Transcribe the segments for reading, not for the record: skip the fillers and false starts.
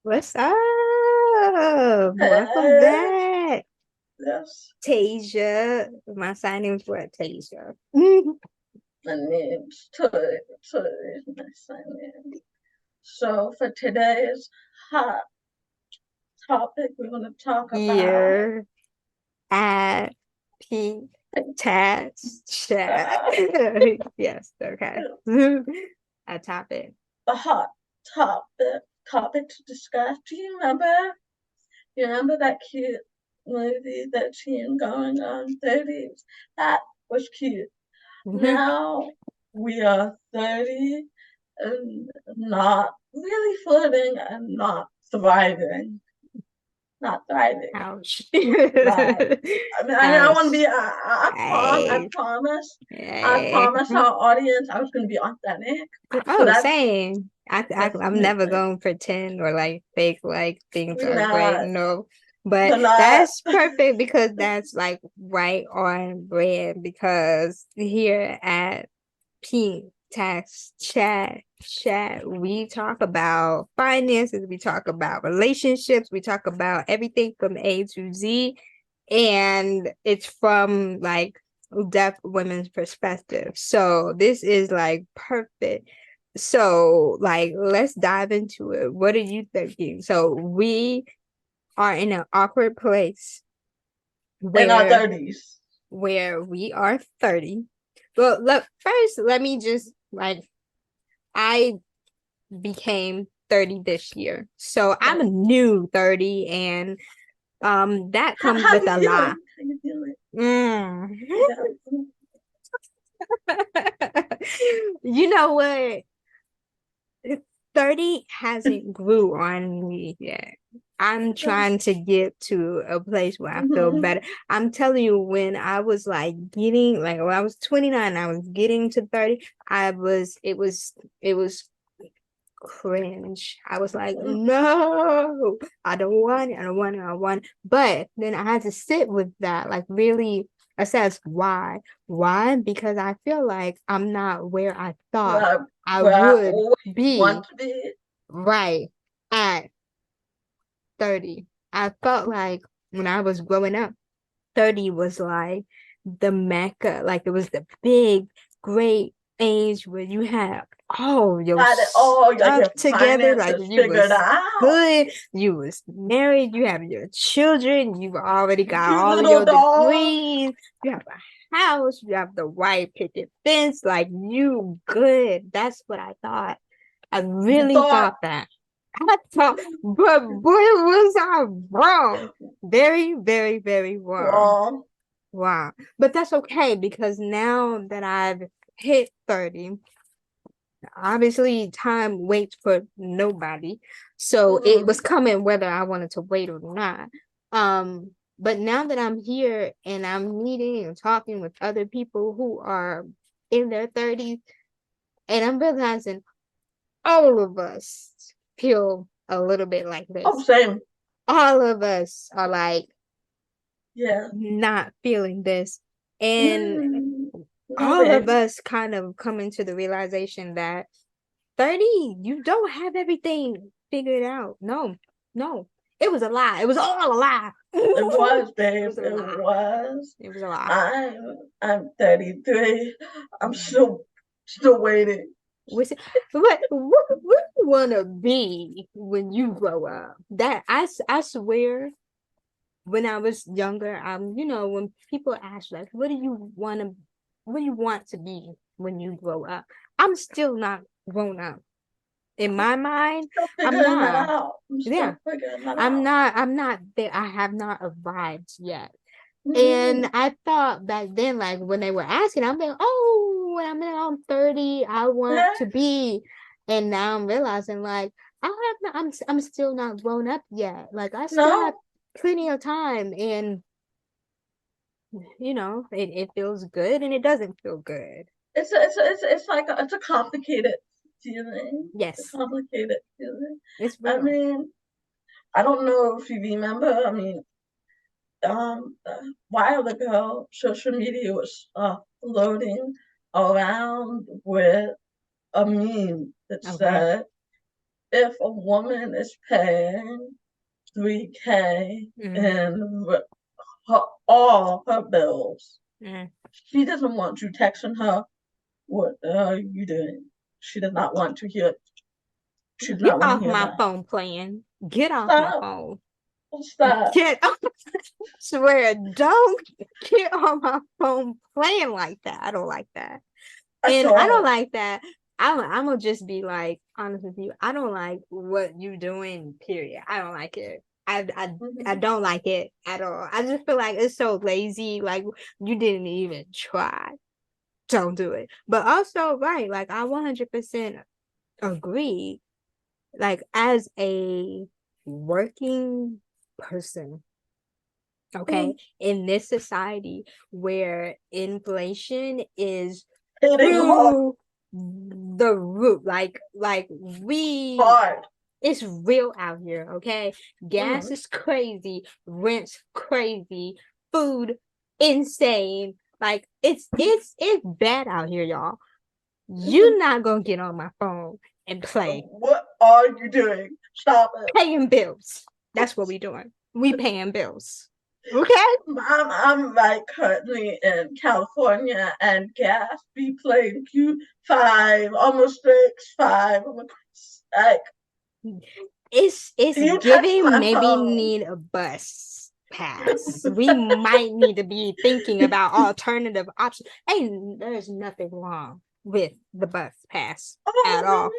What's up? Welcome Uh, back. yes, Tasia. My sign is what, Tasia? my name's Toy. Toy is my sign name. So for today's hot topic, we're going to talk about Here at PinkTaxChat. uh, Yes, okay. A topic. the hot topic to discuss. Do you remember? You remember that cute movie, that teen going on 30s? That was cute. Now we are 30 and not really flirting and not thriving. Not thriving. Ouch. Right. I want to Ouch. be. Hey, I hey. promise our audience I was going to be authentic. So Oh, same. that's I'm me. never going to pretend or like fake like things We're are great. not. No, but We're not. that's perfect because that's like right on brand. Because here at Pink Tax Chat, we talk about finances, we talk about relationships, we talk about everything from A to Z, and it's from like deaf women's perspective. So this is like perfect. So like let's dive into it. What are you thinking? So we are in an awkward place In our where 30s. we are 30. Well, look, first let me just like I became 30 this year. So I'm a new 30 and that comes How with you a lot. feeling? How you feeling? Mm. Yeah. You know what? 30 hasn't grew on me yet. I'm trying to get to a place where I feel Mm-hmm. better. I'm telling you, when I was like getting like when I was 29, I was getting to 30, it was cringe. I was like, no, I don't want it. I don't want it. I want it. But then I had to sit with that, like really assess why. Why? Because I feel like I'm not where I thought I Where I would always want be to be. right at 30. I felt like when I was growing up, 30 was like the mecca, like it was the big, great age where you have all your Got it all, like stuff your together, like finances you figured was out. good, you was married, you have your children, you've already got Cute all of little your dog. degrees, you have a house, you have the white picket fence, like you good. That's what I thought. I You really thought thought that. I thought, but boy, was I wrong. Very, very, very wrong. wrong. Wow. But that's okay because now that I've hit 30, obviously time waits for nobody. So it was Mm-hmm. coming whether I wanted to wait or not. But now that I'm here and I'm meeting and talking with other people who are in their 30s, and I'm realizing all of us feel a little bit like Oh, this. same. All of us are like Yeah. not feeling this. And Mm, no, all of babe. us kind of come into the realization that 30, you don't have everything figured out. No, no. It was a lie. It was all a lie. It was, It babe. was a It lie. was. It was a lie. I'm 33. I'm still waiting. What's it, what you want to be when you grow up? That I swear when I was younger, when people ask like, what do you want to be when you grow up? I'm still not grown up. In I'm my mind, still I'm figuring that not. out. I'm Yeah. still figuring that out. I'm not there. I have not arrived yet. And Mm-hmm. I thought back then, like when they were asking, I'm like, oh, when I'm 30, I want Yeah. to be. And now I'm realizing like I have not, I'm still not grown up yet. Like I still have No. plenty of time and it feels good and it doesn't feel good. It's like it's a complicated feeling. It's a Yes, complicated feeling. it's I real. mean, I don't know if you remember. I mean, a while ago, social media was floating around with a meme that Okay. said, if a woman is paying 3K in all her bills, she doesn't want you texting her, what are you doing? She does not want to hear. She does Get not want to off hear my that. phone playing. Get off my Stop. phone. Stop. Get off. Swear, don't get on my phone playing like that. I don't like that. I And I don't don't. like that. I'm gonna just be like honest with you. I don't like what you doing, period. I don't like it. I don't like it at all. I just feel like it's so lazy. Like you didn't even try. Don't do it. But also, right, like I 100% agree. Like as a working person, okay, in this society where inflation is Hitting hard. through the roof, like we Hard. it's real out here, okay? Gas is crazy, rent's crazy, food insane. Like it's bad out here, y'all. You're not gonna get on my phone and play. What are you doing? Stop it. Paying bills. That's what we doing. We paying bills. Okay? I'm like currently in California and gas be playing Q5, almost 6, 5. Like It's you touch giving my maybe phone. need a bus pass. We might need to be thinking about alternative options. Hey, there's nothing wrong with the bus pass at all. Oh,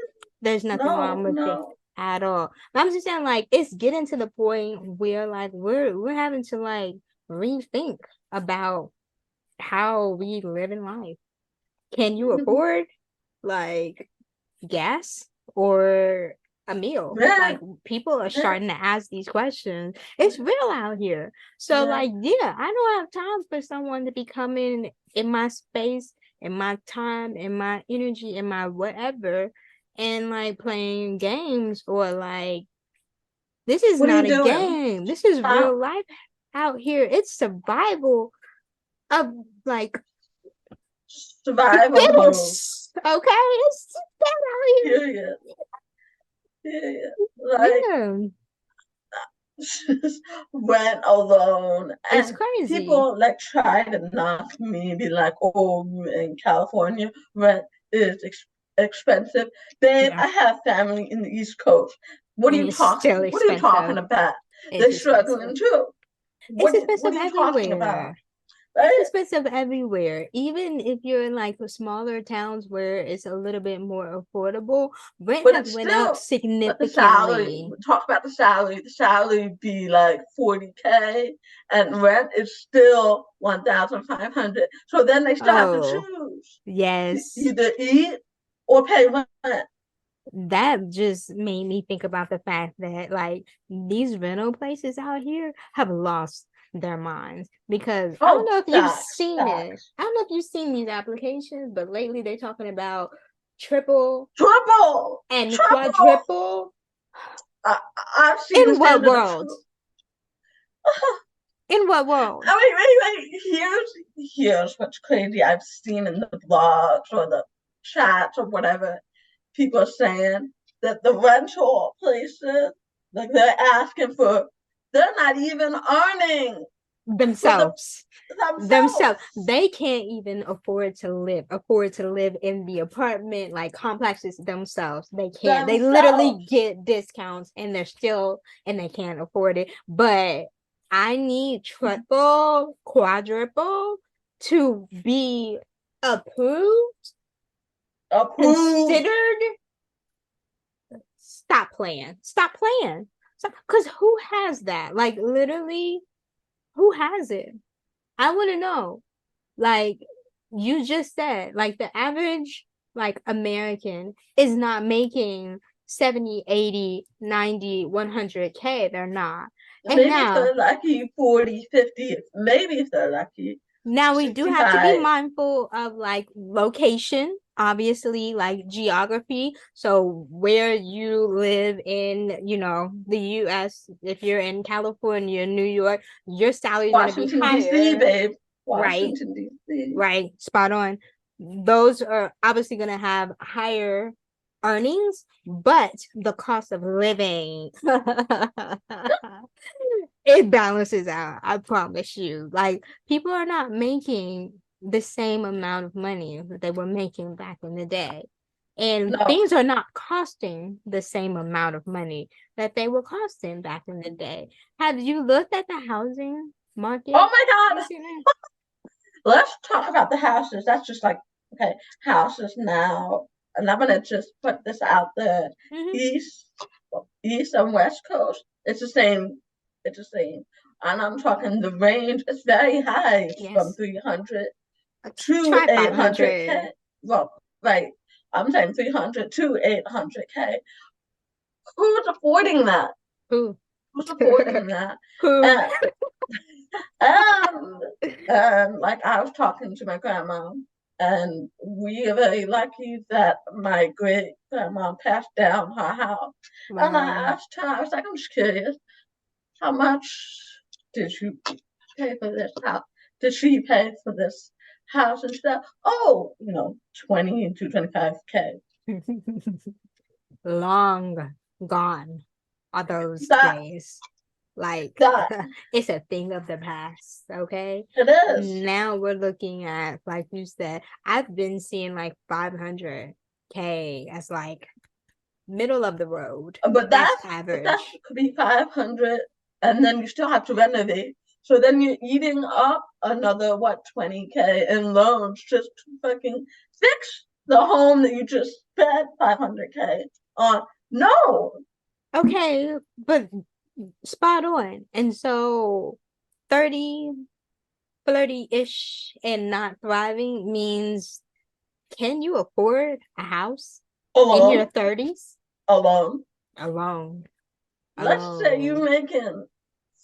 There's nothing no, wrong with it no. at all. But I'm just saying, like, it's getting to the point where like we're having to like rethink about how we live in life. Can you afford like gas or a meal? Yeah, Like people are yeah, starting to ask these questions. It's real out here. So yeah. like, yeah, I don't have time for someone to be coming in my space, in my time, in my energy, in my whatever, and like playing games or like this is What are not you a doing? game. This is Stop. real life out here. It's survival of like Survival mode. fittest. Okay, it's that out Period. Period. here. Like Yeah, went alone it's and crazy. people like try to knock me, be like, oh, you in California rent is expensive. Babe, Yeah, I have family in the East Coast. What are and you it's talking still what are you talking expensive. about? It's They're expensive. struggling too. It's What expensive are you talking about? everywhere. It's Right? expensive everywhere. Even if you're in like the smaller towns where it's a little bit more affordable, rent But has it's went up still, but the salary, significantly. talk about the salary be like 40K and rent is still 1,500. So then they still have to Oh, choose to yes. either eat or pay rent. That just made me think about the fact that like these rental places out here have lost their minds because I don't Oh, know if you've facts, seen it. facts. I don't know if you've seen these applications, but lately they're talking about triple Triple, and triple. quadruple. I, I've seen the In what standard of world? truth. In what world? Wait. Here's what's crazy. I've seen in the blogs or the chats or whatever people are saying that the rental places, like they're not even earning for Themselves. Themselves. themselves. They can't even afford to live in the apartment like complexes themselves. They can't. They literally Themselves. get discounts and they can't afford it. But I need triple, quadruple to be approved, Approved. considered. Stop playing. Stop playing. Because who has that? Like literally, who has it? I want to know. Like you just said, like the average like American is not making 70, 80, 90, 100K. They're not. And Maybe if now they're lucky, 40, 50. Maybe if they're lucky, Now we do have to be 65. mindful of like location, obviously, like geography. So where you live in, the US, if you're in California, New York, your salary is going to be Washington, D.C., higher, babe. right? Washington, D.C. Right, spot on. Those are obviously going to have higher. earnings, but the cost of living it balances out. I promise you. Like people are not making the same amount of money that they were making back in the day. And No. things are not costing the same amount of money that they were costing back in the day. Have you looked at the housing Oh market my God. recently? Let's talk about the houses. That's just like, okay, houses now. And I'm gonna just put this out there. Mm-hmm. East, East and West Coast. It's the same. It's the same. And I'm talking the range is very high from Yes. 300 to Try 500. 800K. Well, right. I'm saying 300 to 800K. Who's affording that? Who? Who's affording that? Who? And Um, like I was talking to my grandma, and we are very lucky that my great grandma passed down her house. And I Wow. asked her, I was like, I'm just curious, how much did you pay for this house? Did she pay for this house? And she said, oh, 20 to 25K. Long gone are those That days. Like that it's a thing of the past, okay? it is. Now we're looking at, like you said, I've been seeing like 500K as like middle of the road. But That's that average. could be 500, and then you still have to renovate. So then you're eating up another what 20K in loans just to fucking fix the home that you just spent 500K on. No, Okay, but spot on. And so 30, flirty-ish and not thriving means, can you afford a house in your alone, 30s? alone. Alone. Let's say Alone. you're making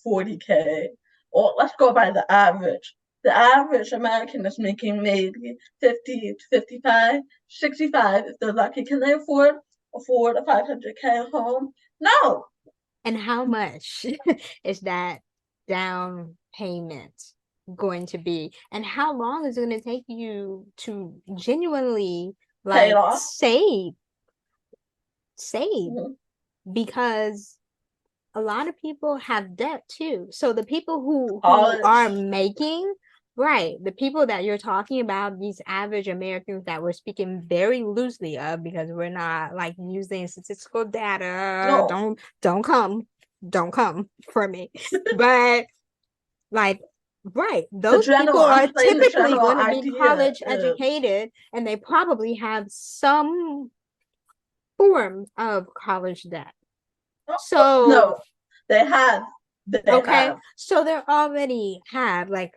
40K, or let's go by the average. The average American is making maybe 50 to 55, 65 if they're lucky. Can they afford a 500K home? No, And how much is that down payment going to be? And how long is it going to take you to genuinely pay it like off. save? Mhm. Because a lot of people have debt too. So the people who are College. making, right, the people that you're talking about, these average Americans that we're speaking very loosely of, because we're not like using statistical data. No, Don't come for me. But like, right, the those people general, I'm are saying the typically general going to be idea college is educated, and they probably have some form of college debt. So no, they have, they okay, have, so they already have like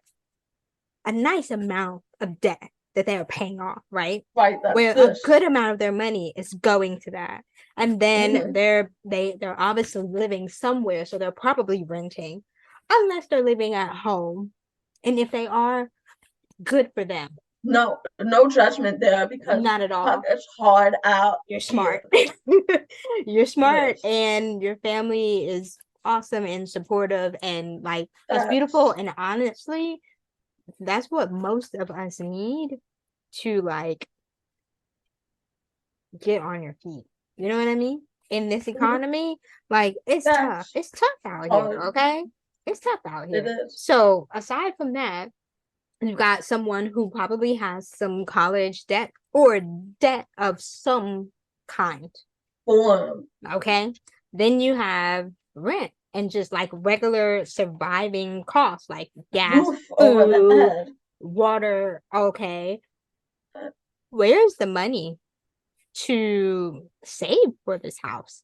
a nice amount of debt that they are paying off, right? right, that's Where a this. good amount of their money is going to that. And then Mhm. they're obviously living somewhere, so they're probably renting, unless they're living at home. And if they are, good for them. No, no judgment there because Not at fuck, all. it's hard out You're here. smart. You're It smart, is. and your family is awesome and supportive, and like that's beautiful. That's And honestly, that's what most of us need to like get on your feet. You know what I mean? In this economy, like it's tough. that's It's tough out here, hard. okay? It's tough out It here. is. So aside from that, you've got someone who probably has some college debt or debt of some kind. Form. Okay. Then you have rent and just like regular surviving costs like gas, Roof over the food, head. water. Okay. Where's the money to save for this house?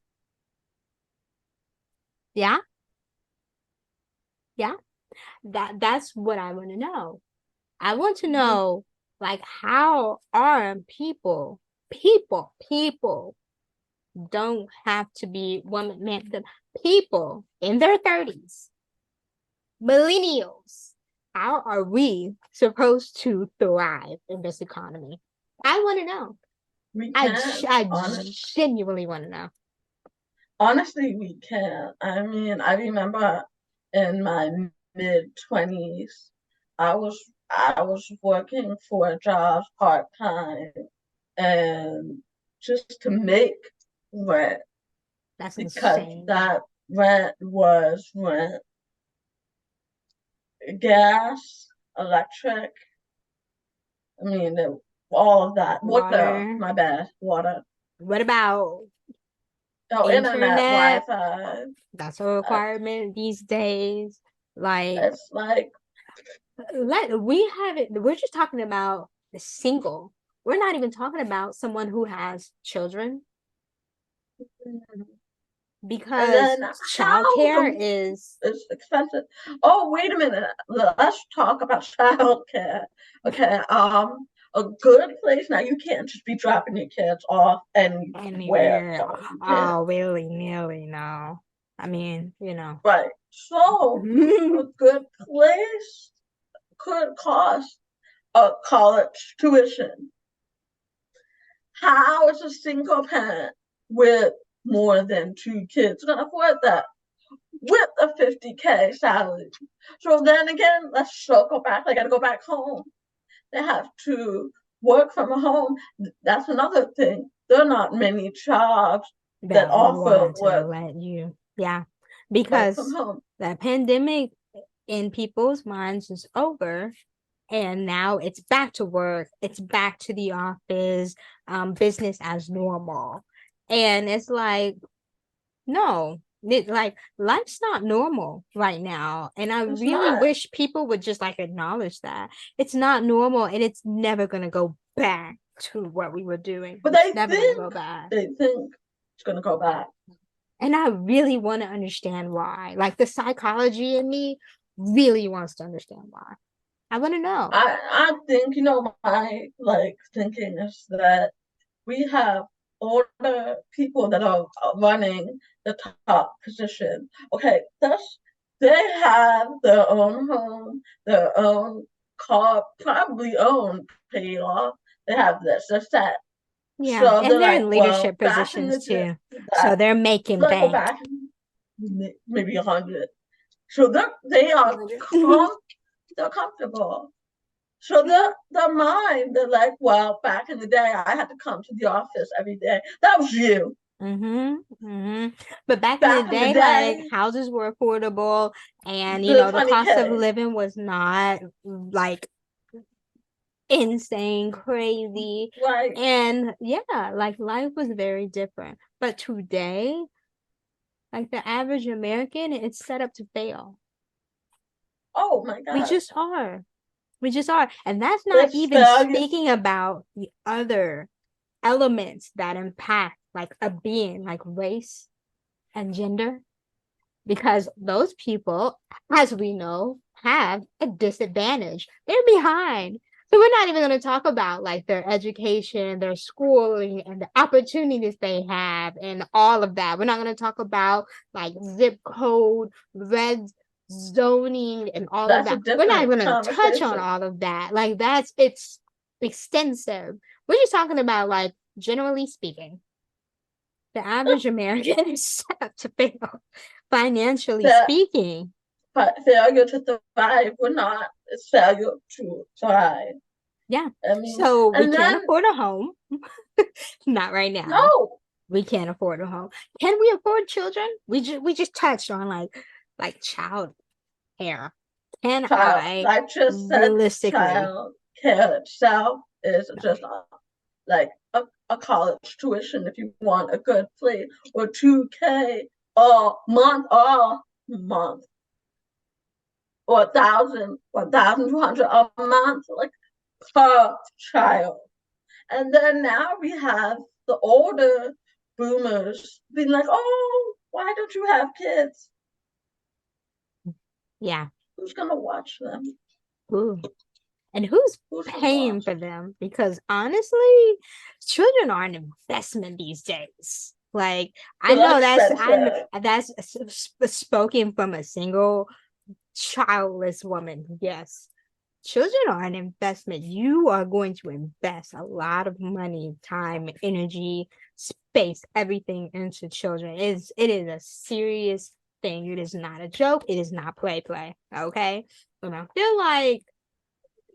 Yeah. Yeah. That's what I want to know. I want to know like how are people don't have to be women, men, the people in their 30s, millennials. How are we supposed to thrive in this economy? I want to know. We I can. I genuinely want to know. Honestly, we can. I mean, I remember in my mid 20s, I was working 4 jobs part time, and just to make rent That's because insane. that rent was rent, gas, electric. I mean, all of that. Water, Water. my bad, water. What about Oh, internet, internet? Wi-Fi. That's a Uh, requirement these days. Like, it's like, we haven't, we're just talking about the single. We're not even talking about someone who has children and because then childcare is, it's expensive. Oh, wait a minute. Let's talk about childcare. Okay. A good place. Now you can't just be dropping your kids off anywhere. anywhere. So you can't. Oh, willy-nilly, no. I mean, you know. Right. So a good place could cost a college tuition. How is a single parent with more than two kids gonna afford that with a 50K salary? So then again, let's circle back. They gotta go back home. They have to work from home. That's another thing. There are not many jobs that that offer want to work let you, yeah, from because home. the pandemic in people's minds is over, and now it's back to work, it's back to the office, business as normal. And it's like, no, like life's not normal right now, and I It's really not. wish people would just like acknowledge that it's not normal, and it's never going to go back to what we were doing. But It's never going to go back. they think it's gonna go back. And I really want to understand why. Like the psychology in me really wants to understand why. I want to know. I think, my like thinking is that we have older people that are running the top position. Okay, thus they have their own home, their own car, probably own paid off. They have this, that's that. Yeah. So And they're they're like, in well, leadership back in positions the day, too. So that they're making like go bank. back maybe 100. So they are 100. they're comfortable. So their mind, they're like, well, back in the day, I had to come to the office every day. That was you. But back in the Back in the day, like day, houses were affordable, and the the cost of 20K, living was not like insane crazy. right? And yeah, like life was very different. But today, like the average American, it's set up to fail. Oh my We God, just are. We just are. And that's not it's even failure. speaking about the other elements that impact like a being, like race and gender, because those people, as we know, have a disadvantage. They're behind. So we're not even going to talk about like their education, their schooling, and the opportunities they have, and all of that. We're not going to talk about like zip code, red zoning, and all of That's a that. We're not different even going to touch on conversation. all of that. Like it's extensive. We're just talking about like generally speaking, the average American is set up to fail, financially That speaking. failure to thrive, we're not. It's failure to thrive. Yeah. I mean, So we and can't then afford a home. Not right now. no We can't afford a home. Can we afford children? We just touched on like child care. Can child. I I just said realistically? child care itself is just like a college tuition if you want a good place, or 2K a month, or 1,200 a month, like per child. And then now we have the older boomers being like, oh, why don't you have kids? Yeah. Who's gonna watch them? Ooh. And who's Who's gonna paying watch? for them? Because honestly, children are an investment these days. Like I They're know expensive. that's spoken from a single childless woman. Yes, children are an investment. You are going to invest a lot of money, time, energy, space, everything into children. It is a serious thing. It is not a joke. It is not play. Okay. And I feel like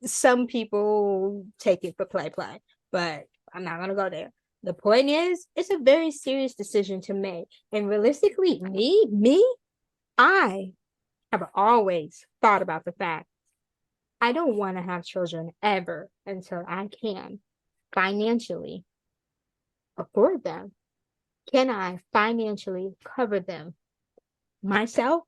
some people take it for play, but I'm not gonna go there. The point is, it's a very serious decision to make. And realistically, I have always thought about the fact I don't want to have children ever until I can financially afford them. Can I financially cover them myself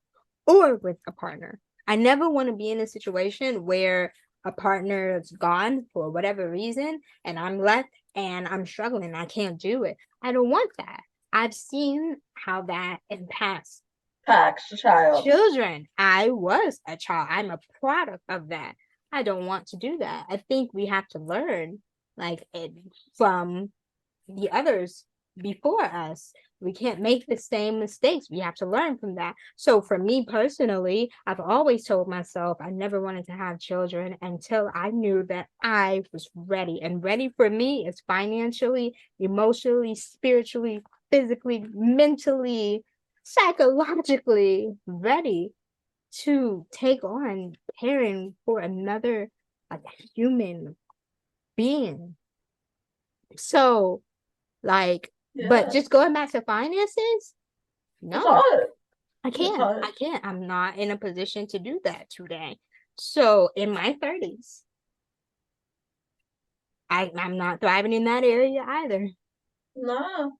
or with a partner? I never want to be in a situation where a partner's gone for whatever reason and I'm left and I'm struggling. I can't do it. I don't want that. I've seen how that impacts Packs a child. children. I was a child. I'm a product of that. I don't want to do that. I think we have to learn like it from the others before us. We can't make the same mistakes. We have to learn from that. So for me personally, I've always told myself I never wanted to have children until I knew that I was ready. And ready for me is financially, emotionally, spiritually, physically, mentally, psychologically ready to take on caring for another like human being. So like, but Yeah. just going back to finances, It's no, hard. I It's can't. hard. I can't. I'm not in a position to do that today. So in my 30s, I'm not thriving in that area either. No.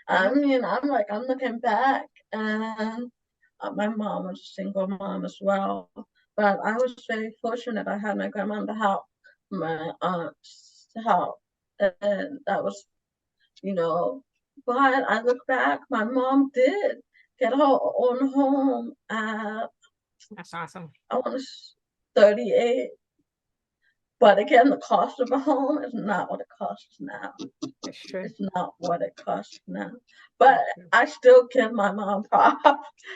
I No. mean, I'm looking back, and my mom was a single mom as well. But I was very fortunate. I had my grandma to help, my aunts to help. And that was, you know, but I look back, my mom did get her own home at, That's awesome. I want to, 38. But again, the cost of a home is not what it costs now. That's true. It's not what it costs now. But That's true. I still give my mom props.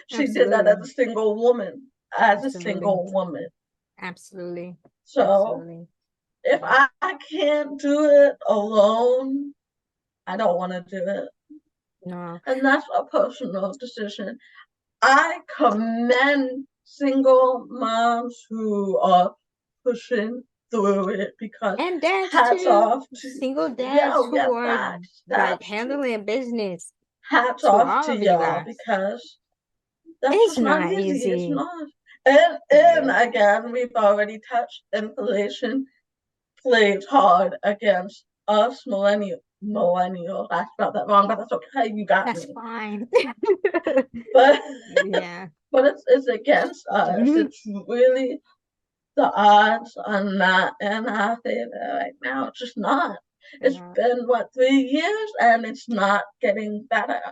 She did that as Absolutely. a single woman. As a Absolutely. single woman. Absolutely. So Absolutely. if I can't do it alone, I don't want to do it. No. And that's a personal decision. I commend single moms who are pushing through it because And dads hats too. off to, Single yeah, dads oh yeah, who are facts, like that's true. handling business Hats to off all to of you y'all guys. because that's It's just not not easy. It's easy. not. And Yeah. again, we've already touched inflation plays hard against us millennials. I spelled that wrong, but that's okay. You got That's me. fine. But Yeah. but it's against us. Mhm. It's really the odds are not in our favor right now. It's just not. It's No, been what 3 years and it's not getting better.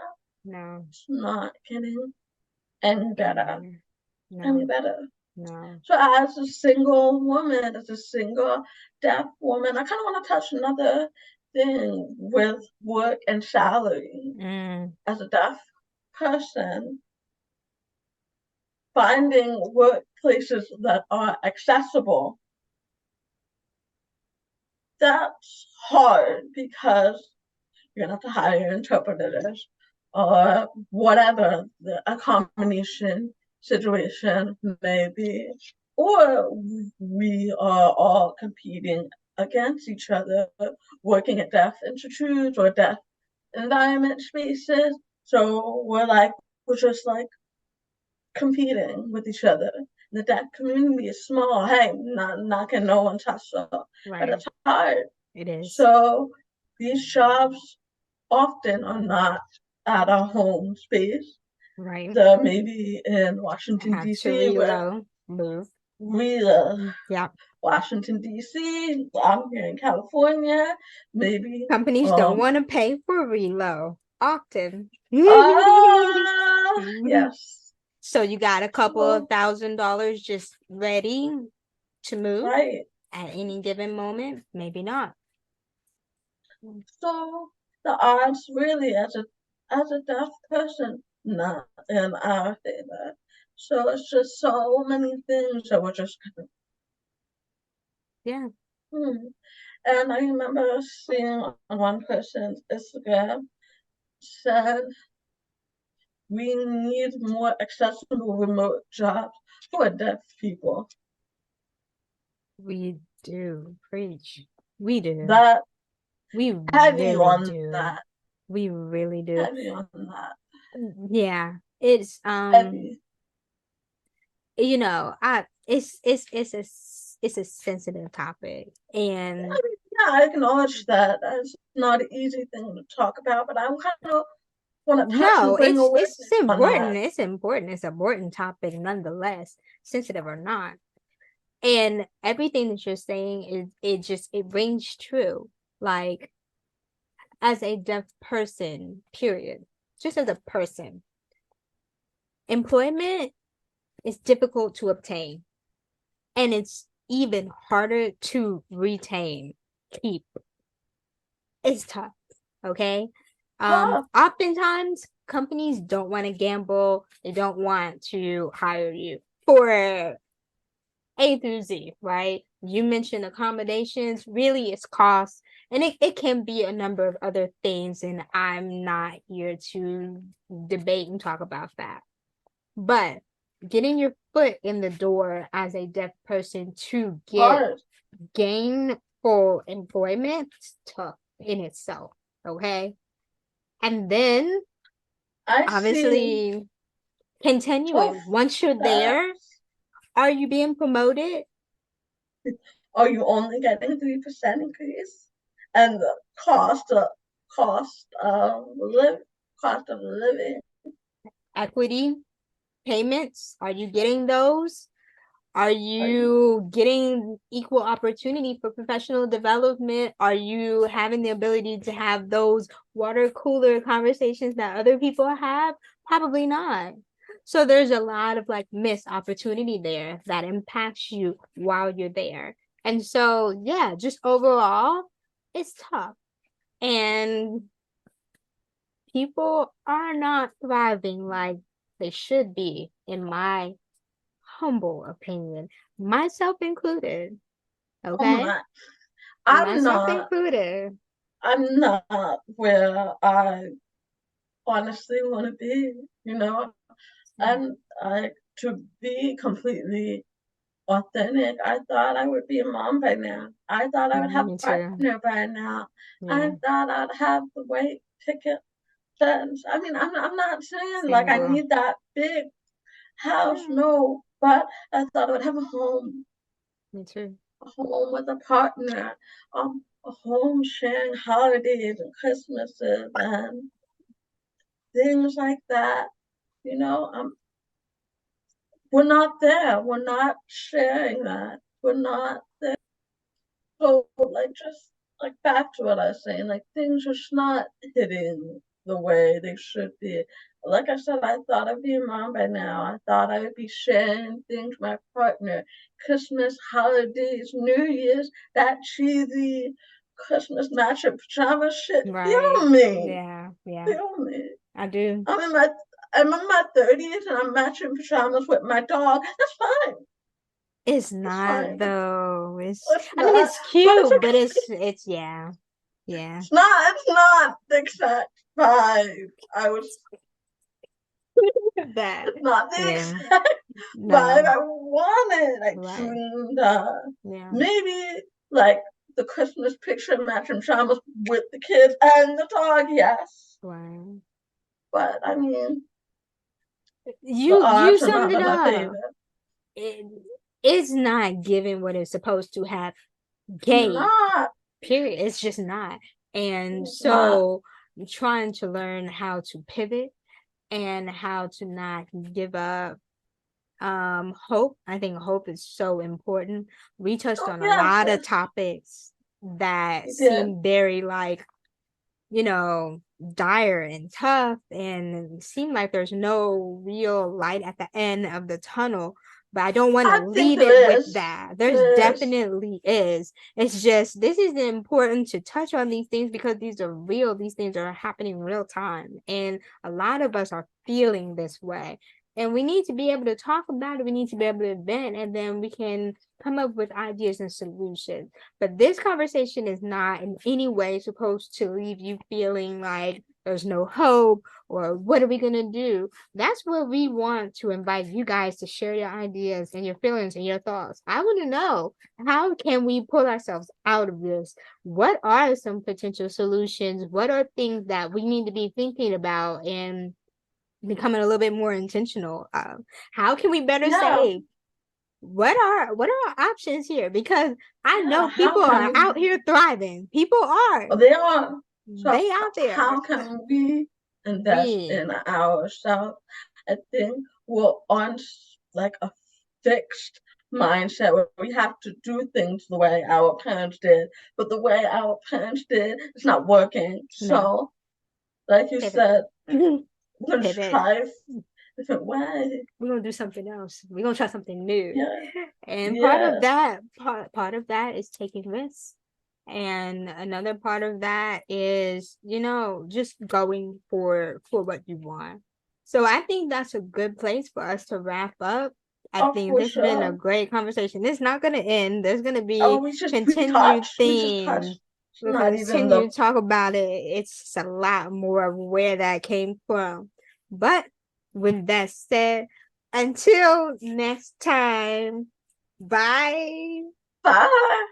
no, It's not getting any any better. better. Any No, better. no. So as a single woman, as a single deaf woman, I kind of want to touch another thing with work and salary. Mm, As a deaf person, finding workplaces that are accessible, that's hard because you're gonna have to hire interpreters or whatever the accommodation situation may be. Or we are all competing against each other, working at deaf institutes or deaf environment spaces. So we're just like competing with each other. The deaf community is small. Hey, not knocking no one's hustle, but right. it's hard. It is. So these jobs often are not at our home space. Right. They're maybe in I Washington, have to D.C., where reload, move. we Yeah. Washington, D.C., I'm here in California, maybe. Companies don't want to pay for reload often. Yes. So you got a couple of So, $1,000 just ready to move right. at any given moment? Maybe not. So the odds really, as a deaf person, not in our favor. So it's just so many things that we're just kind of, Yeah. hmm. And I remember seeing on one person's Instagram said we need more accessible remote jobs for deaf people. We do. Preach. We do. That We Heavy really on do. that. We really do. Heavy on that. Yeah. It's Heavy. you know, I it's a sensitive topic, and Yeah, I acknowledge that. It's not an easy thing to talk about, but I kind of want to touch and no, bring it's awareness on important. that. It's important. It's an important topic nonetheless, sensitive or not. And everything that you're saying is it rings true. Like as a deaf person, period. Just as a person, employment is difficult to obtain, and it's even harder to retain, keep. It's tough. Okay. Tough. Oftentimes companies don't want to gamble. They don't want to hire you for A through Z, right? You mentioned accommodations, really it's cost, and it can be a number of other things, and I'm not here to debate and talk about that. But getting your foot in the door as a deaf person to get Hard. gainful employment is tough in itself. Okay. And then I see obviously both continuing. Once you're there, sides. are you being promoted? Are you only getting 3% increase? And the cost of live cost of living. Equity payments, are you getting those? Are Are you you getting equal opportunity for professional development? Are you having the ability to have those water cooler conversations that other people have? Probably not. So there's a lot of like missed opportunity there that impacts you while you're there. And so, yeah, just overall, it's tough. And people are not thriving like they should be, in my humble opinion, myself included. oh Okay, my I'm myself not included. I'm not where I honestly want to be, you know. And I to be completely authentic. I thought I would be a mom by now. I thought I would have Me a too. partner by now. I Yeah, thought I'd have the white picket fence. I mean, I'm not saying like I single. need that big house, Yeah, no, but I thought I would have me too. a home with a partner, a home sharing holidays and Christmases and things like that. You know, we're not there. We're not sharing that. We're not there. So, like, just like back to what I was saying, like, things are just not hitting the way they should be. Like I said, I thought I'd be a mom by now. I thought I would be sharing things with my partner. Christmas, holidays, New Year's, that cheesy Christmas matchup pajama shit. Right. Feel me. Yeah, yeah. Feel me. I do. I'm in my I'm in my 30s and I'm matching pajamas with my dog. That's fine. It's That's not fine. though. It's I mean, not, it's but it's cute, but okay. it's yeah, yeah. It's not the exact vibe. I was That, It's not the yeah. exact vibe No. I wanted. I Right. dreamed Yeah. maybe like the Christmas picture matching pajamas with the kids and the dog, yes. Right. But I mean, the You odds are summed not it in my up. favor. It, it's not giving what it's supposed to have gave. Not. Period. It's just not. And It's not. so trying to learn how to pivot and how to not give up hope. I think hope is so important. We touched Oh on a yes, lot of yes, topics that you did. seem very like, dire and tough, and seem like there's no real light at the end of the tunnel. But I don't want to I think leave it with there is. that. There's There is. definitely is. It's just this is important to touch on these things because these are real. These things are happening real time. And a lot of us are feeling this way. And we need to be able to talk about it. We need to be able to vent, and then we can come up with ideas and solutions. But this conversation is not in any way supposed to leave you feeling like there's no hope or what are we going to do? That's where we want to invite you guys to share your ideas and your feelings and your thoughts. I want to know, how can we pull ourselves out of this? What are some potential solutions? What are things that we need to be thinking about and becoming a little bit more intentional? How can we better Yeah, save? What are our options here? Because I yeah. know How people are can out here thriving. People are. they are? So They out there. how can we invest We in ourselves? I think we're on like a fixed mindset where we have to do things the way our parents did, but the way our parents did, it's not working. no So, like you pivot. said, we're gonna Pivot. try a different way. We're gonna do something else. We're gonna try something new. Yeah, And yeah, part of that is taking risks. And another part of that is, just going for what you want. So I think that's a good place for us to wrap up. I oh, think for this has been a sure. great conversation. It's not gonna end. There's gonna Oh, be we continued touched. We just themes. touched. It's We're gonna not even the continue to talk about it. It's just a lot more of where that came from. But with that said, until next time, bye. bye.